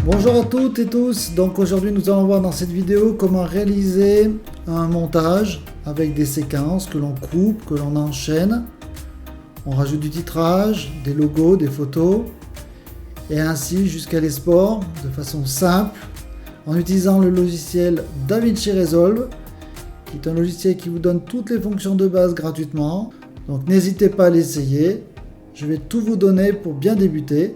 Bonjour à toutes et tous, donc aujourd'hui nous allons voir dans cette vidéo comment réaliser un montage avec des séquences que l'on coupe, que l'on enchaîne. On rajoute du titrage, des logos, des photos et ainsi jusqu'à l'export de façon simple en utilisant le logiciel DaVinci Resolve qui est un logiciel qui vous donne toutes les fonctions de base gratuitement. Donc n'hésitez pas à l'essayer, je vais tout vous donner pour bien débuter.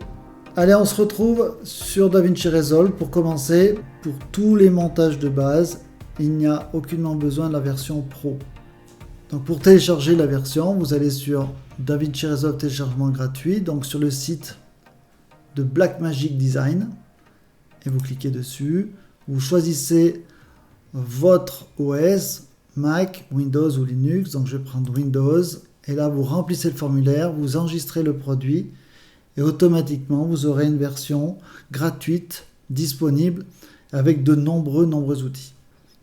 Allez, on se retrouve sur DaVinci Resolve pour commencer. Pour tous les montages de base, il n'y a aucunement besoin de la version Pro. Donc pour télécharger la version, vous allez sur DaVinci Resolve téléchargement gratuit, donc sur le site de Blackmagic Design, et vous cliquez dessus. Vous choisissez votre OS, Mac, Windows ou Linux, donc je vais prendre Windows, et là vous remplissez le formulaire, vous enregistrez le produit, et automatiquement vous aurez une version gratuite disponible avec de nombreux outils.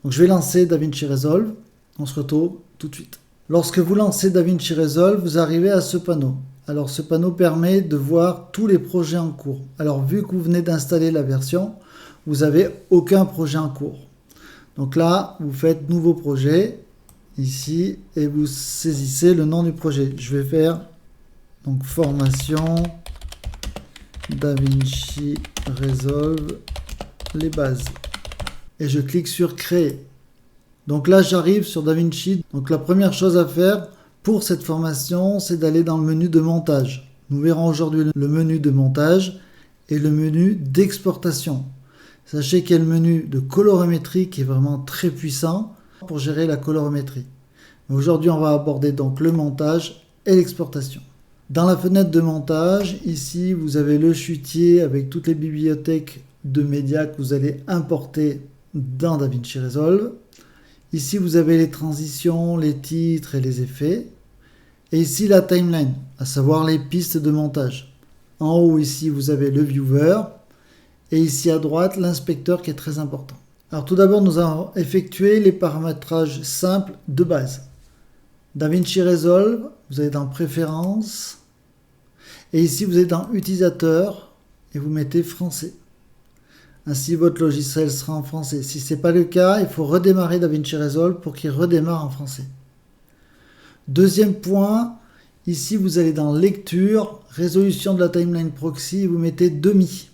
Donc je vais lancer DaVinci Resolve, on se retrouve tout de suite. Lorsque vous lancez DaVinci Resolve, vous arrivez à ce panneau. Alors ce panneau permet de voir tous les projets en cours. Alors vu que vous venez d'installer la version, vous n'avez aucun projet en cours. Donc là, vous faites nouveau projet ici et vous saisissez le nom du projet. Je vais faire donc formation DaVinci Resolve les bases et je clique sur créer. Donc là j'arrive sur DaVinci. Donc la première chose à faire pour cette formation, c'est d'aller dans le menu de montage. Nous verrons aujourd'hui le menu de montage et le menu d'exportation. Sachez qu'il y a le menu de colorimétrie qui est vraiment très puissant pour gérer la colorimétrie. Mais aujourd'hui on va aborder donc le montage et l'exportation. Dans la fenêtre de montage, ici vous avez le chutier avec toutes les bibliothèques de médias que vous allez importer dans DaVinci Resolve. Ici vous avez les transitions, les titres et les effets. Et ici la timeline, à savoir les pistes de montage. En haut ici vous avez le viewer et ici à droite l'inspecteur qui est très important. Alors tout d'abord nous allons effectuer les paramétrages simples de base. DaVinci Resolve, vous allez dans Préférences, et ici vous êtes dans Utilisateur, et vous mettez Français. Ainsi votre logiciel sera en français. Si ce n'est pas le cas, il faut redémarrer DaVinci Resolve pour qu'il redémarre en français. Deuxième point, ici vous allez dans Lecture, Résolution de la timeline proxy, et vous mettez demi.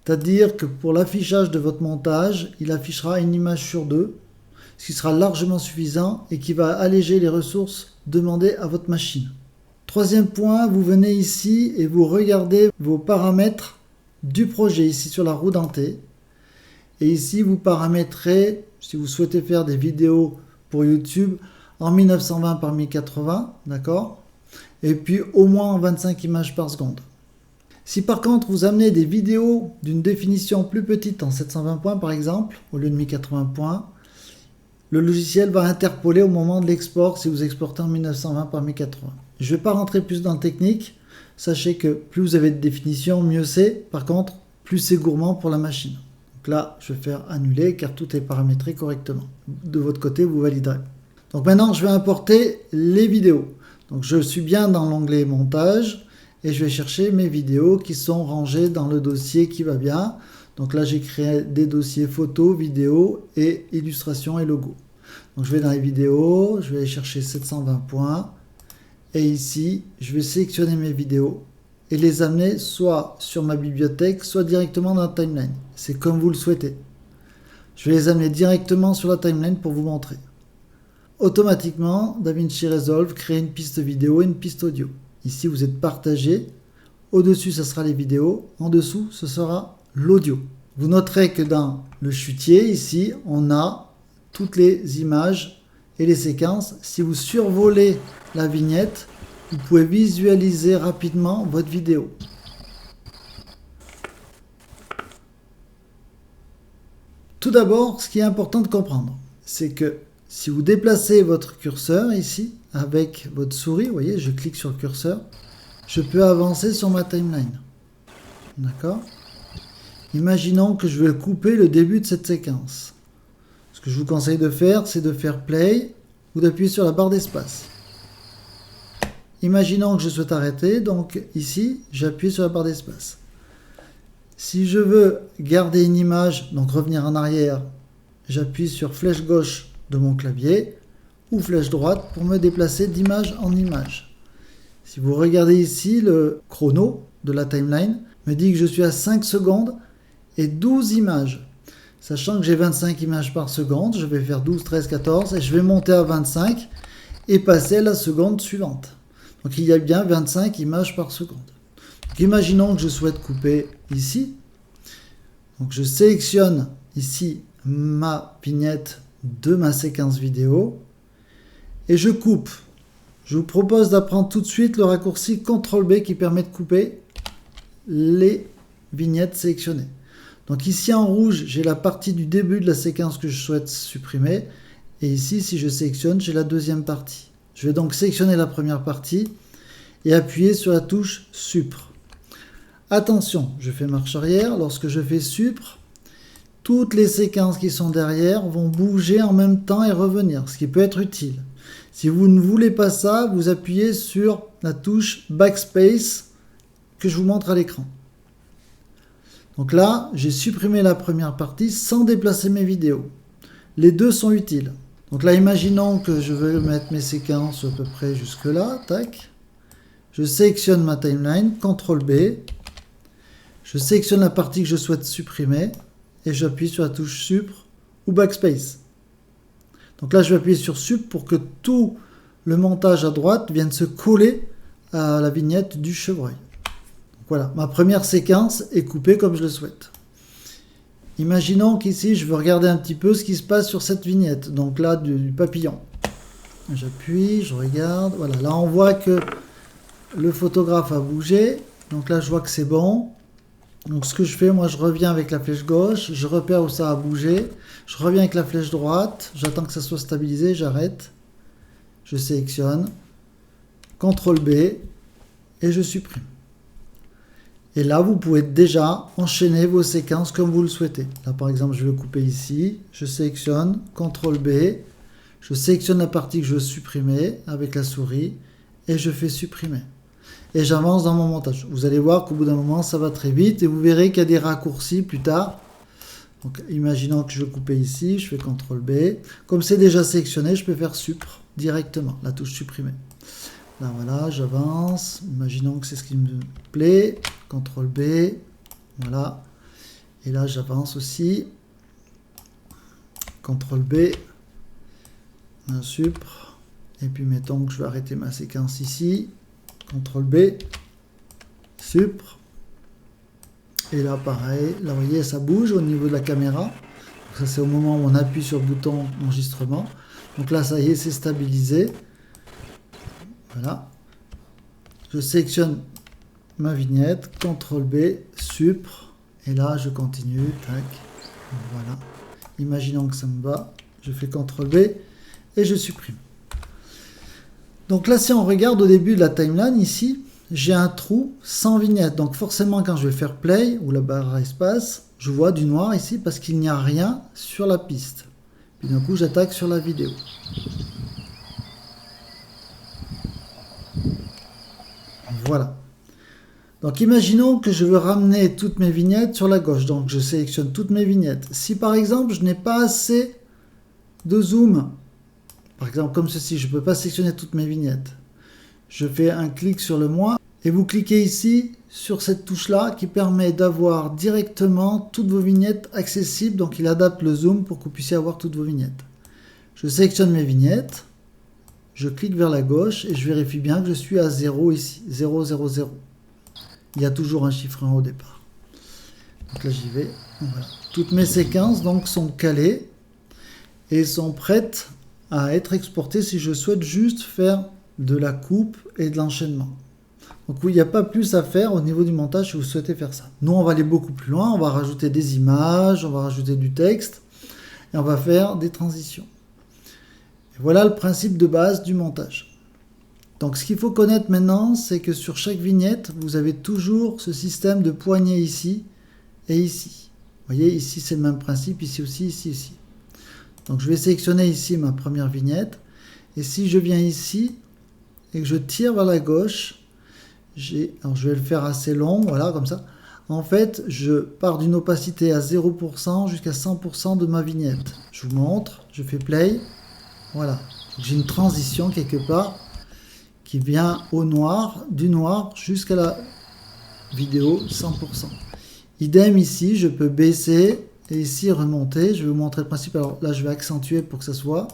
C'est-à-dire que pour l'affichage de votre montage, il affichera une image sur deux, ce qui sera largement suffisant et qui va alléger les ressources demandées à votre machine. Troisième point, vous venez ici et vous regardez vos paramètres du projet, ici sur la roue dentée. Et ici, vous paramétrez, si vous souhaitez faire des vidéos pour YouTube, en 1920 par 1080, d'accord? Et puis au moins en 25 images par seconde. Si par contre vous amenez des vidéos d'une définition plus petite, en 720 points par exemple, au lieu de 1080 points, le logiciel va interpoler au moment de l'export si vous exportez en 1920 par 1080. Je ne vais pas rentrer plus dans le technique. Sachez que plus vous avez de définition, mieux c'est. Par contre, plus c'est gourmand pour la machine. Donc là, je vais faire annuler car tout est paramétré correctement. De votre côté, vous validerez. Donc maintenant, je vais importer les vidéos. Donc je suis bien dans l'onglet montage et je vais chercher mes vidéos qui sont rangées dans le dossier qui va bien. Donc là, j'ai créé des dossiers photos, vidéos et illustrations et logos. Donc je vais dans les vidéos, je vais aller chercher 720 points. Et ici, je vais sélectionner mes vidéos et les amener soit sur ma bibliothèque, soit directement dans la timeline. C'est comme vous le souhaitez. Je vais les amener directement sur la timeline pour vous montrer. Automatiquement, DaVinci Resolve crée une piste vidéo et une piste audio. Ici, vous êtes partagé. Au-dessus, ce sera les vidéos. En dessous, ce sera l'audio. Vous noterez que dans le chutier, ici, on a toutes les images et les séquences. Si vous survolez la vignette, vous pouvez visualiser rapidement votre vidéo. Tout d'abord, ce qui est important de comprendre, c'est que si vous déplacez votre curseur ici, avec votre souris, vous voyez, je clique sur le curseur, je peux avancer sur ma timeline. D'accord ? Imaginons que je vais couper le début de cette séquence. Ce que je vous conseille de faire, c'est de faire play ou d'appuyer sur la barre d'espace. Imaginons que je souhaite arrêter, donc ici, j'appuie sur la barre d'espace. Si je veux garder une image, donc revenir en arrière, j'appuie sur flèche gauche de mon clavier ou flèche droite pour me déplacer d'image en image. Si vous regardez ici, le chrono de la timeline me dit que je suis à 5 secondes et 12 images. Sachant que j'ai 25 images par seconde, je vais faire 12, 13, 14 et je vais monter à 25 et passer à la seconde suivante. Donc il y a bien 25 images par seconde. Donc, imaginons que je souhaite couper ici. Donc je sélectionne ici ma vignette de ma séquence vidéo et je coupe. Je vous propose d'apprendre tout de suite le raccourci CTRL-B qui permet de couper les vignettes sélectionnées. Donc ici en rouge, j'ai la partie du début de la séquence que je souhaite supprimer. Et ici, si je sélectionne, j'ai la deuxième partie. Je vais donc sélectionner la première partie et appuyer sur la touche Supr. Attention, je fais marche arrière. Lorsque je fais Supr, toutes les séquences qui sont derrière vont bouger en même temps et revenir, ce qui peut être utile. Si vous ne voulez pas ça, vous appuyez sur la touche Backspace que je vous montre à l'écran. Donc là, j'ai supprimé la première partie sans déplacer mes vidéos. Les deux sont utiles. Donc là, imaginons que je veux mettre mes séquences à peu près jusque là. Tac. Je sélectionne ma timeline, CTRL-B. Je sélectionne la partie que je souhaite supprimer et j'appuie sur la touche Supr ou Backspace. Donc là, je vais appuyer sur Supr pour que tout le montage à droite vienne se coller à la vignette du chevreuil. Voilà, ma première séquence est coupée comme je le souhaite. Imaginons qu'ici, je veux regarder un petit peu ce qui se passe sur cette vignette. Donc là, du papillon. J'appuie, je regarde. Voilà, là, on voit que le photographe a bougé. Donc là, je vois que c'est bon. Donc ce que je fais, moi, je reviens avec la flèche gauche. Je repère où ça a bougé. Je reviens avec la flèche droite. J'attends que ça soit stabilisé. J'arrête. Je sélectionne. CTRL-B. Et je supprime. Et là, vous pouvez déjà enchaîner vos séquences comme vous le souhaitez. Là, par exemple, je vais couper ici. Je sélectionne, CTRL-B. Je sélectionne la partie que je veux supprimer avec la souris. Et je fais supprimer. Et j'avance dans mon montage. Vous allez voir qu'au bout d'un moment, ça va très vite. Et vous verrez qu'il y a des raccourcis plus tard. Donc, imaginons que je veux couper ici. Je fais CTRL-B. Comme c'est déjà sélectionné, je peux faire Supr directement. La touche supprimer. Là, voilà, j'avance. Imaginons que c'est ce qui me plaît. CTRL-B. Voilà. Et là, j'avance aussi. CTRL-B. Un Supr. Et puis, mettons que je vais arrêter ma séquence ici. CTRL-B. Supr. Et là, pareil. Là, vous voyez, ça bouge au niveau de la caméra. Donc, ça, c'est au moment où on appuie sur le bouton enregistrement. Donc là, ça y est, c'est stabilisé. Voilà. Je sélectionne ma vignette, CTRL-B, Supr, et là je continue, tac, voilà. Imaginons que ça me va, je fais CTRL-B et je supprime. Donc là, si on regarde au début de la timeline, ici, j'ai un trou sans vignette. Donc forcément, quand je vais faire play, ou la barre espace, je vois du noir ici parce qu'il n'y a rien sur la piste. Puis d'un coup, j'attaque sur la vidéo. Voilà. Donc imaginons que je veux ramener toutes mes vignettes sur la gauche. Donc je sélectionne toutes mes vignettes. Si par exemple je n'ai pas assez de zoom, par exemple comme ceci, je ne peux pas sélectionner toutes mes vignettes. Je fais un clic sur le moins et vous cliquez ici sur cette touche-là qui permet d'avoir directement toutes vos vignettes accessibles. Donc il adapte le zoom pour que vous puissiez avoir toutes vos vignettes. Je sélectionne mes vignettes. Je clique vers la gauche et je vérifie bien que je suis à 0 ici, 0, 0, 0. Il y a toujours un chiffre 1 au départ. Donc là j'y vais. Voilà. Toutes mes séquences donc sont calées et sont prêtes à être exportées si je souhaite juste faire de la coupe et de l'enchaînement. Donc oui, il n'y a pas plus à faire au niveau du montage si vous souhaitez faire ça. Nous on va aller beaucoup plus loin, on va rajouter des images, on va rajouter du texte et on va faire des transitions. Voilà le principe de base du montage. Donc ce qu'il faut connaître maintenant, c'est que sur chaque vignette, vous avez toujours ce système de poignées ici et ici. Vous voyez, ici c'est le même principe, ici aussi, ici, ici. Donc je vais sélectionner ici ma première vignette. Et si je viens ici et que je tire vers la gauche, alors je vais le faire assez long, voilà, comme ça. En fait, je pars d'une opacité à 0% jusqu'à 100% de ma vignette. Je vous montre, je fais play. Voilà, j'ai une transition quelque part qui vient au noir, du noir jusqu'à la vidéo 100%. Idem ici, je peux baisser et ici remonter. Je vais vous montrer le principe. Alors là, je vais accentuer pour que ça soit.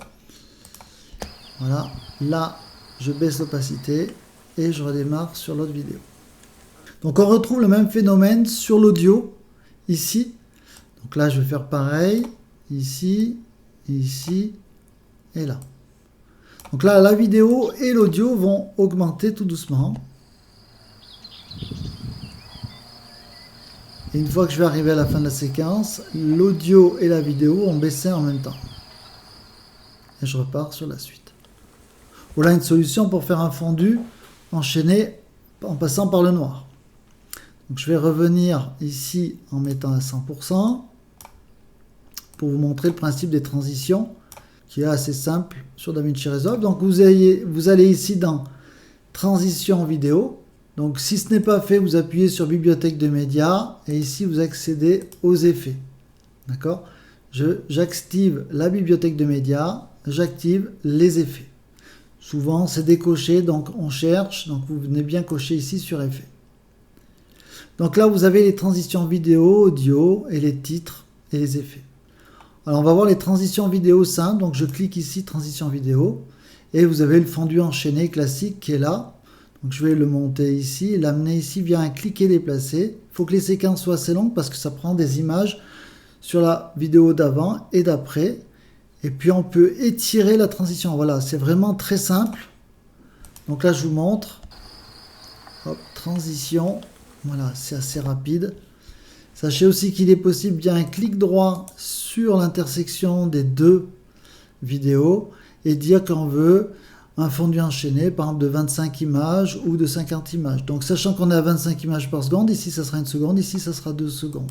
Voilà, là, je baisse l'opacité et je redémarre sur l'autre vidéo. Donc on retrouve le même phénomène sur l'audio ici. Donc là, je vais faire pareil, ici, ici et là. Donc là, la vidéo et l'audio vont augmenter tout doucement. Et une fois que je vais arriver à la fin de la séquence, l'audio et la vidéo vont baisser en même temps. Et je repars sur la suite. Voilà une solution pour faire un fondu enchaîné en passant par le noir. Donc je vais revenir ici en mettant à 100% pour vous montrer le principe des transitions qui est assez simple sur DaVinci Resolve. Donc vous allez ici dans transition vidéo. Donc si ce n'est pas fait, vous appuyez sur bibliothèque de médias et ici vous accédez aux effets. D'accord? J'active la bibliothèque de médias, j'active les effets. Souvent c'est décoché, donc on cherche, donc vous venez bien cocher ici sur effets. Donc là vous avez les transitions vidéo, audio et les titres et les effets. Alors on va voir les transitions vidéo simples, donc je clique ici transition vidéo et vous avez le fondu enchaîné classique qui est là. Donc je vais le monter ici, l'amener ici via un cliquer déplacer. Il faut que les séquences soient assez longues parce que ça prend des images sur la vidéo d'avant et d'après. Et puis on peut étirer la transition. Voilà, c'est vraiment très simple. Donc là je vous montre. Hop, transition. Voilà, c'est assez rapide. Sachez aussi qu'il est possible via un clic droit sur l'intersection des deux vidéos et dire qu'on veut un fondu enchaîné, par exemple de 25 images ou de 50 images. Donc sachant qu'on est à 25 images par seconde, ici ça sera 1 seconde, ici ça sera 2 secondes.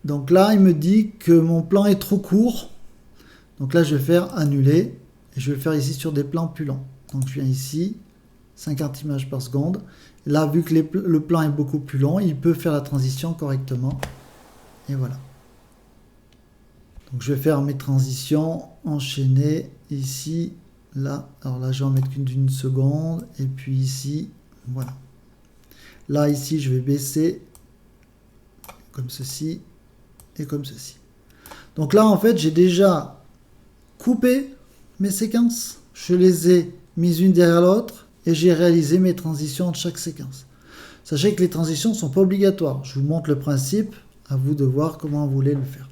Donc là il me dit que mon plan est trop court. Donc là je vais faire annuler et je vais le faire ici sur des plans plus longs. Donc je viens ici, 50 images par seconde. Là vu que le plan est beaucoup plus long, il peut faire la transition correctement. Et voilà. Donc je vais faire mes transitions enchaînées ici. Là, alors là, je vais en mettre qu'une d'une seconde. Et puis ici, voilà. Là, ici, je vais baisser comme ceci et comme ceci. Donc là, en fait, j'ai déjà coupé mes séquences. Je les ai mises une derrière l'autre et j'ai réalisé mes transitions de chaque séquence. Sachez que les transitions ne sont pas obligatoires. Je vous montre le principe. À vous de voir comment vous voulez le faire.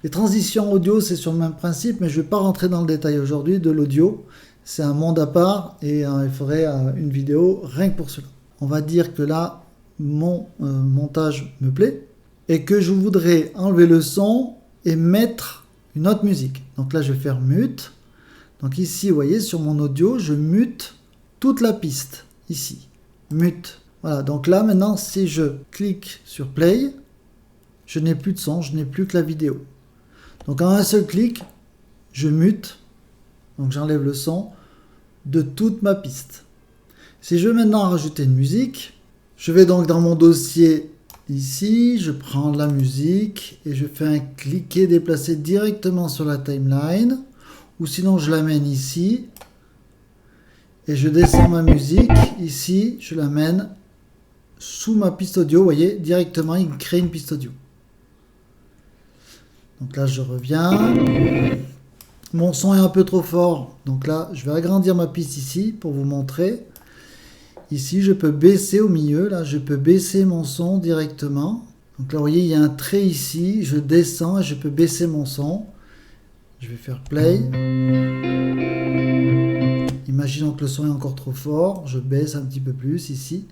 Les transitions audio, c'est sur le même principe, mais je ne vais pas rentrer dans le détail aujourd'hui de l'audio. C'est un monde à part et il faudrait une vidéo rien que pour cela. On va dire que là, mon montage me plaît et que je voudrais enlever le son et mettre une autre musique. Donc là, je vais faire mute. Donc ici, vous voyez, sur mon audio, je mute toute la piste. Ici, mute. Voilà, donc là, maintenant, si je clique sur play, je n'ai plus de son, je n'ai plus que la vidéo. Donc en un seul clic, je mute, donc j'enlève le son de toute ma piste. Si je veux maintenant rajouter une musique, je vais donc dans mon dossier ici, je prends la musique et je fais un cliquer déplacer directement sur la timeline, ou sinon je l'amène ici et je descends ma musique ici, je l'amène sous ma piste audio, vous voyez, directement il crée une piste audio. Donc là, je reviens. Mon son est un peu trop fort. Donc là, je vais agrandir ma piste ici pour vous montrer. Ici, je peux baisser au milieu. Là, je peux baisser mon son directement. Donc là, vous voyez, il y a un trait ici. Je descends et je peux baisser mon son. Je vais faire play. Imaginons que le son est encore trop fort. Je baisse un petit peu plus ici.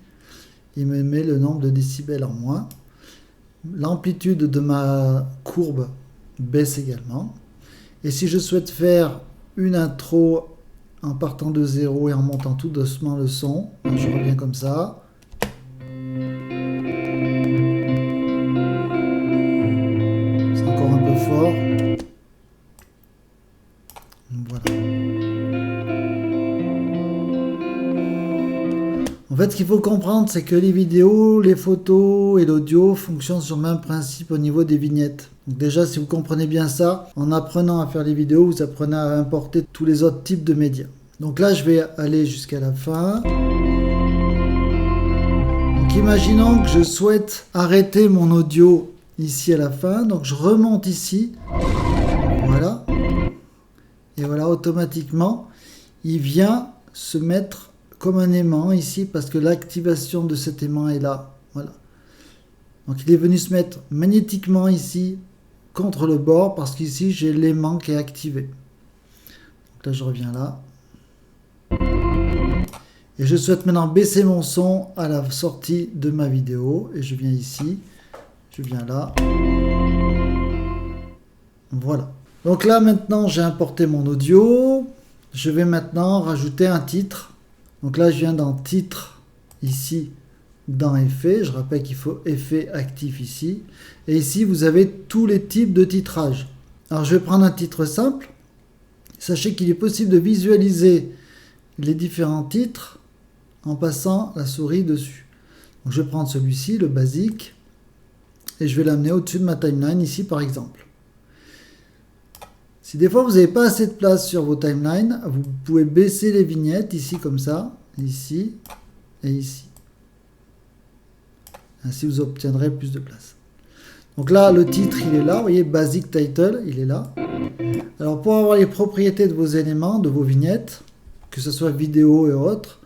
Il me met le nombre de décibels en moins. L'amplitude de ma courbe baisse également. Et si je souhaite faire une intro en partant de 0 et en montant tout doucement le son, je reviens comme ça. C'est encore un peu fort. Voilà. En fait, ce qu'il faut comprendre, c'est que les vidéos, les photos et l'audio fonctionnent sur le même principe au niveau des vignettes. Donc déjà, si vous comprenez bien ça, en apprenant à faire les vidéos, vous apprenez à importer tous les autres types de médias. Donc là, je vais aller jusqu'à la fin. Donc imaginons que je souhaite arrêter mon audio ici à la fin. Donc je remonte ici. Voilà. Et voilà, automatiquement, il vient se mettre comme un aimant ici parce que l'activation de cet aimant est là. Voilà. Donc il est venu se mettre magnétiquement ici contre le bord parce qu'ici j'ai l'aimant qui est activé. Donc là je reviens là. Et je souhaite maintenant baisser mon son à la sortie de ma vidéo. Et je viens ici. Je viens là. Voilà. Donc là maintenant j'ai importé mon audio. Je vais maintenant rajouter un titre. Donc là, je viens dans titre, ici, dans effet. Je rappelle qu'il faut effet actif ici. Et ici, vous avez tous les types de titrage. Alors, je vais prendre un titre simple. Sachez qu'il est possible de visualiser les différents titres en passant la souris dessus. Donc, je vais prendre celui-ci, le basique, et je vais l'amener au-dessus de ma timeline, ici, par exemple. Si des fois vous n'avez pas assez de place sur vos timelines, vous pouvez baisser les vignettes ici comme ça, ici et ici. Ainsi vous obtiendrez plus de place. Donc là le titre il est là, vous voyez Basic Title, il est là. Alors pour avoir les propriétés de vos éléments, de vos vignettes, que ce soit vidéo et autres,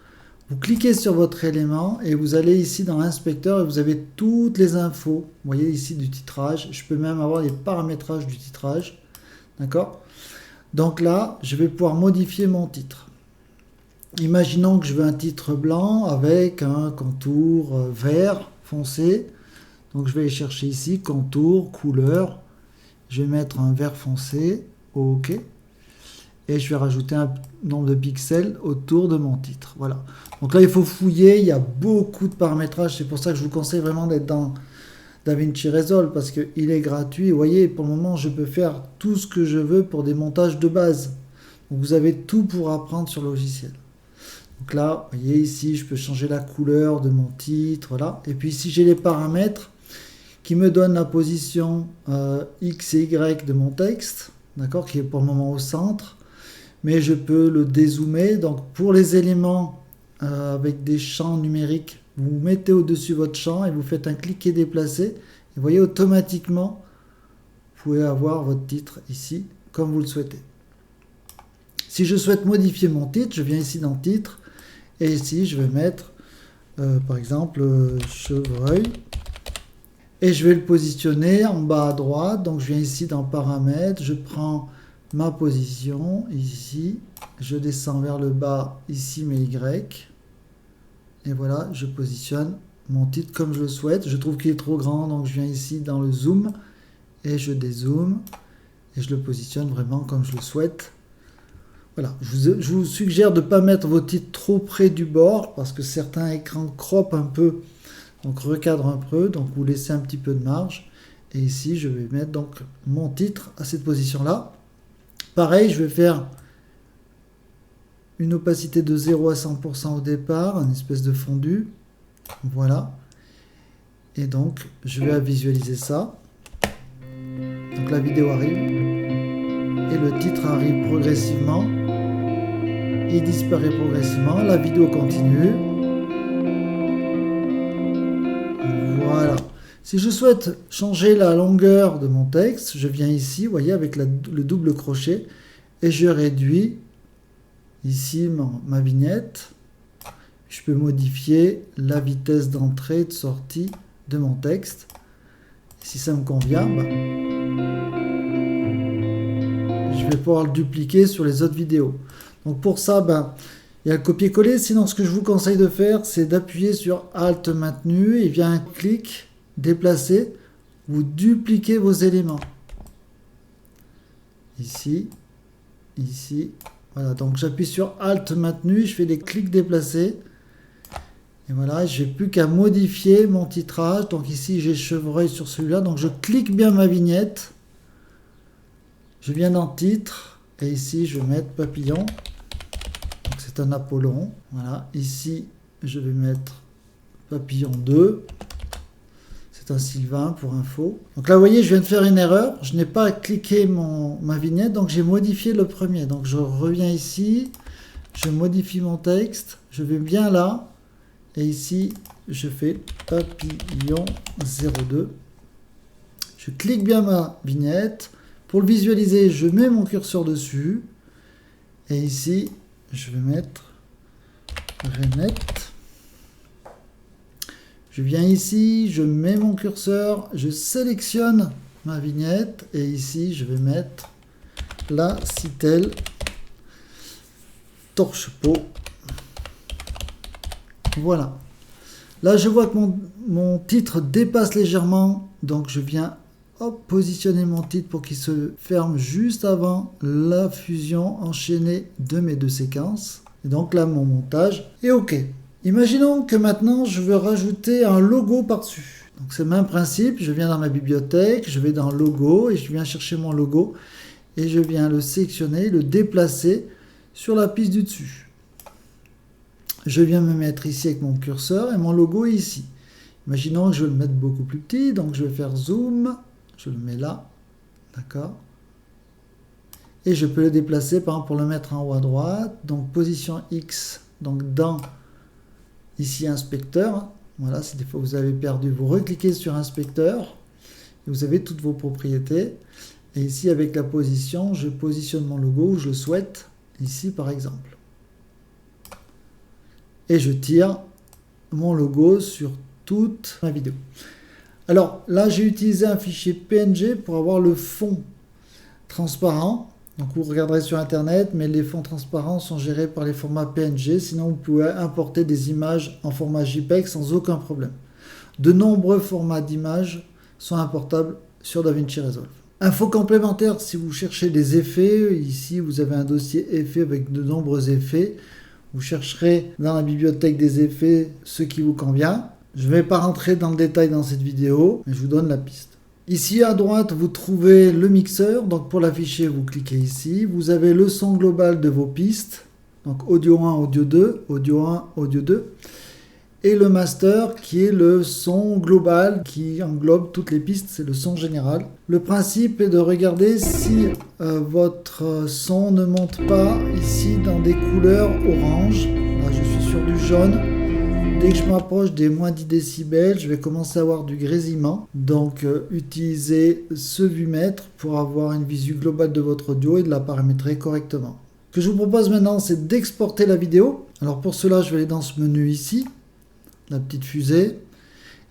vous cliquez sur votre élément et vous allez ici dans l'inspecteur et vous avez toutes les infos. Vous voyez ici du titrage, je peux même avoir les paramétrages du titrage. D'accord? Donc là, je vais pouvoir modifier mon titre. Imaginons que je veux un titre blanc avec un contour vert foncé. Donc je vais aller chercher ici, contour, couleur. Je vais mettre un vert foncé, OK. Et je vais rajouter un nombre de pixels autour de mon titre. Voilà. Donc là, il faut fouiller, il y a beaucoup de paramétrages. C'est pour ça que je vous conseille vraiment d'être dans DaVinci Resolve parce qu'il est gratuit. Vous voyez, pour le moment, je peux faire tout ce que je veux pour des montages de base. Donc, vous avez tout pour apprendre sur le logiciel. Donc là, vous voyez ici, je peux changer la couleur de mon titre. Voilà. Et puis ici, j'ai les paramètres qui me donnent la position X et Y de mon texte, d'accord, qui est pour le moment au centre. Mais je peux le dézoomer. Donc, pour les éléments avec des champs numériques, vous mettez au-dessus votre champ et vous faites un cliquer déplacer. Et vous voyez, automatiquement, vous pouvez avoir votre titre ici, comme vous le souhaitez. Si je souhaite modifier mon titre, je viens ici dans titre. Et ici, je vais mettre, par exemple, chevreuil. Et je vais le positionner en bas à droite. Donc, je viens ici dans paramètres. Je prends ma position ici. Je descends vers le bas, ici mes Y. Et voilà, je positionne mon titre comme je le souhaite. Je trouve qu'il est trop grand, donc je viens ici dans le zoom et je dézoome et je le positionne vraiment comme je le souhaite. Voilà, je vous suggère de ne pas mettre vos titres trop près du bord parce que certains écrans crop un peu, donc recadrent un peu, donc vous laissez un petit peu de marge. Et ici, je vais mettre donc mon titre à cette position-là. Pareil, je vais faire une opacité de 0 à 100% au départ, une espèce de fondu. Voilà. Et donc, je vais visualiser ça. Donc la vidéo arrive. Et le titre arrive progressivement. Il disparaît progressivement. La vidéo continue. Voilà. Si je souhaite changer la longueur de mon texte, je viens ici, vous voyez, avec le double crochet. Et je réduis ici ma vignette. Je peux modifier la vitesse d'entrée et de sortie de mon texte. Si ça me convient, je vais pouvoir le dupliquer sur les autres vidéos. Donc pour ça, il y a le copier-coller. Sinon, ce que je vous conseille de faire, c'est d'appuyer sur Alt maintenu et via un clic déplacer, vous dupliquez vos éléments. Ici, ici. Voilà, donc j'appuie sur Alt maintenu, je fais des clics déplacés. Et voilà, je n'ai plus qu'à modifier mon titrage. Donc ici, j'ai chevreuil sur celui-là. Donc je clique bien ma vignette. Je viens dans titre. Et ici, je vais mettre papillon. Donc c'est un Apollon. Voilà, ici, je vais mettre papillon 2. C'est un Sylvain pour info. Donc là, vous voyez, je viens de faire une erreur. Je n'ai pas cliqué ma vignette, donc j'ai modifié le premier. Donc je reviens ici, je modifie mon texte, je vais bien là, et ici, je fais papillon 02. Je clique bien ma vignette. Pour le visualiser, je mets mon curseur dessus. Et ici, je vais mettre Renet. Je viens ici, je mets mon curseur, je sélectionne ma vignette. Et ici, je vais mettre la Citel Torche-Peau. Voilà. Là, je vois que mon titre dépasse légèrement. Donc, je viens positionner mon titre pour qu'il se ferme juste avant la fusion enchaînée de mes deux séquences. Et donc là, mon montage est OK. Imaginons que maintenant, je veux rajouter un logo par-dessus. Donc c'est le même principe. Je viens dans ma bibliothèque, je vais dans logo et je viens chercher mon logo. Et je viens le sélectionner, le déplacer sur la piste du dessus. Je viens me mettre ici avec mon curseur et mon logo est ici. Imaginons que je veux le mettre beaucoup plus petit. Donc je vais faire zoom. Je le mets là, d'accord. Et je peux le déplacer, par exemple, pour le mettre en haut à droite. Donc, position X, donc dans, ici, inspecteur. Voilà, si des fois vous avez perdu, vous recliquez sur inspecteur. Et vous avez toutes vos propriétés. Et ici, avec la position, je positionne mon logo où je le souhaite. Ici, par exemple. Et je tire mon logo sur toute ma vidéo. Alors là, j'ai utilisé un fichier PNG pour avoir le fond transparent. Donc vous regarderez sur Internet, mais les fonds transparents sont gérés par les formats PNG. Sinon, vous pouvez importer des images en format JPEG sans aucun problème. De nombreux formats d'images sont importables sur DaVinci Resolve. Info complémentaire, si vous cherchez des effets, ici vous avez un dossier effets avec de nombreux effets. Vous chercherez dans la bibliothèque des effets ce qui vous convient. Je ne vais pas rentrer dans le détail dans cette vidéo, mais je vous donne la piste. Ici à droite, vous trouvez le mixeur. Donc pour l'afficher, vous cliquez ici. Vous avez le son global de vos pistes. Donc audio 1, audio 2, audio 1, audio 2. Et le master qui est le son global qui englobe toutes les pistes, c'est le son général. Le principe est de regarder si votre son ne monte pas ici dans des couleurs orange. Là, je suis sur du jaune. Dès que je m'approche des moins 10 décibels, je vais commencer à avoir du grésillement. Donc, utilisez ce vumètre pour avoir une visu globale de votre audio et de la paramétrer correctement. Ce que je vous propose maintenant, c'est d'exporter la vidéo. Alors pour cela, je vais aller dans ce menu ici, la petite fusée.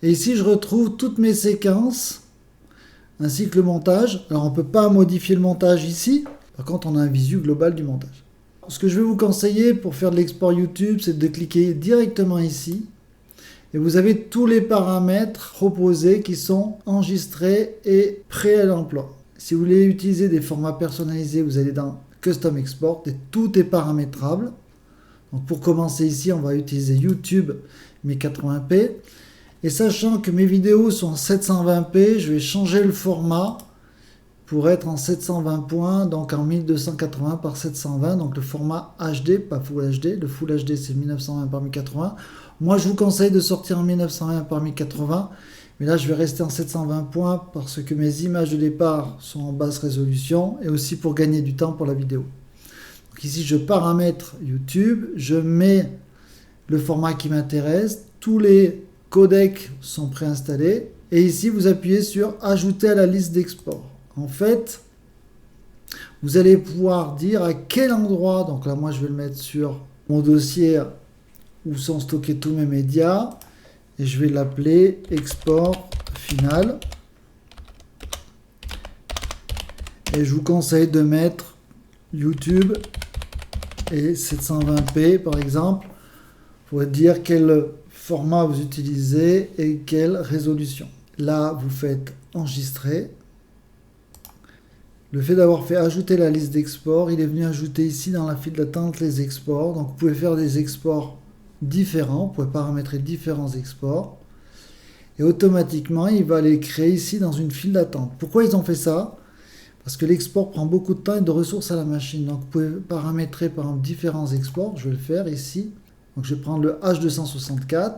Et ici, je retrouve toutes mes séquences, ainsi que le montage. Alors, on ne peut pas modifier le montage ici. Par contre, on a un visu global du montage. Ce que je vais vous conseiller pour faire de l'export YouTube, c'est de cliquer directement ici. Et vous avez tous les paramètres proposés qui sont enregistrés et prêts à l'emploi. Si vous voulez utiliser des formats personnalisés, vous allez dans Custom Export et tout est paramétrable. Donc pour commencer ici, on va utiliser YouTube 1080p. Et sachant que mes vidéos sont en 720p, je vais changer le format pour être en 720 points, donc en 1280 par 720, donc le format HD, pas Full HD. Le Full HD, c'est 1920 par 1080. Moi, je vous conseille de sortir en 1920 par 1080, mais là, je vais rester en 720 points parce que mes images de départ sont en basse résolution et aussi pour gagner du temps pour la vidéo. Donc ici, je paramètre YouTube, je mets le format qui m'intéresse, tous les codecs sont préinstallés, et ici, vous appuyez sur « Ajouter à la liste d'export ». En fait, vous allez pouvoir dire à quel endroit, donc là moi je vais le mettre sur mon dossier où sont stockés tous mes médias, et je vais l'appeler export final. Et je vous conseille de mettre YouTube et 720p par exemple, pour dire quel format vous utilisez et quelle résolution. Là, vous faites enregistrer. Le fait d'avoir fait ajouter la liste d'export, il est venu ajouter ici dans la file d'attente les exports. Donc vous pouvez faire des exports différents, vous pouvez paramétrer différents exports. Et automatiquement, il va les créer ici dans une file d'attente. Pourquoi ils ont fait ça? Parce que l'export prend beaucoup de temps et de ressources à la machine. Donc vous pouvez paramétrer par exemple différents exports. Je vais le faire ici. Donc je vais prendre le H264.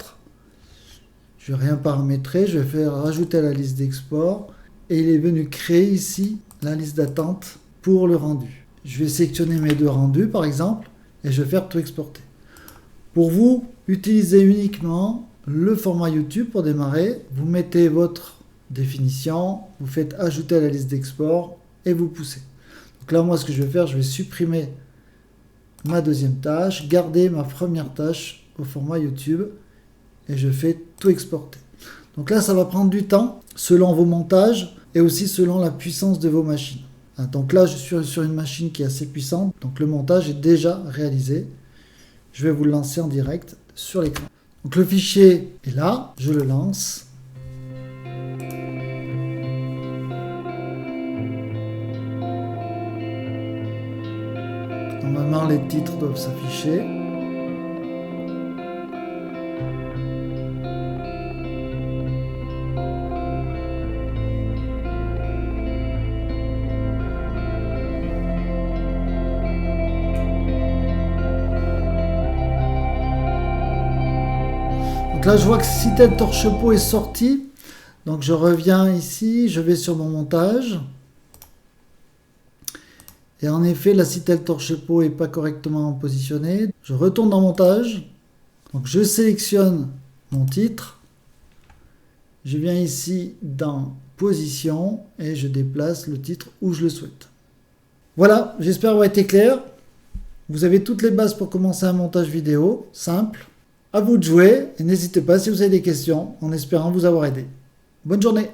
Je vais rien paramétrer. Je vais faire rajouter à la liste d'export. Et il est venu créer ici la liste d'attente pour le rendu. Je vais sélectionner mes 2 rendus par exemple. Et je vais faire tout exporter. Pour vous, utilisez uniquement le format YouTube pour démarrer. Vous mettez votre définition. Vous faites ajouter à la liste d'export. Et vous poussez. Donc là, moi, ce que je vais faire, je vais supprimer ma deuxième tâche, garder ma première tâche au format YouTube et je fais tout exporter. Donc là, ça va prendre du temps selon vos montages et aussi selon la puissance de vos machines. Donc là, je suis sur une machine qui est assez puissante, donc le montage est déjà réalisé. Je vais vous le lancer en direct sur l'écran. Donc le fichier est là, je le lance. Normalement, les titres doivent s'afficher. Donc là, je vois que Citel Torche-Peau est sorti. Donc je reviens ici, je vais sur mon montage. Et en effet, la Citel Torche-Peau n'est pas correctement positionnée. Je retourne dans montage. Donc je sélectionne mon titre. Je viens ici dans position et je déplace le titre où je le souhaite. Voilà, j'espère avoir été clair. Vous avez toutes les bases pour commencer un montage vidéo, simple. À vous de jouer et n'hésitez pas si vous avez des questions, en espérant vous avoir aidé. Bonne journée!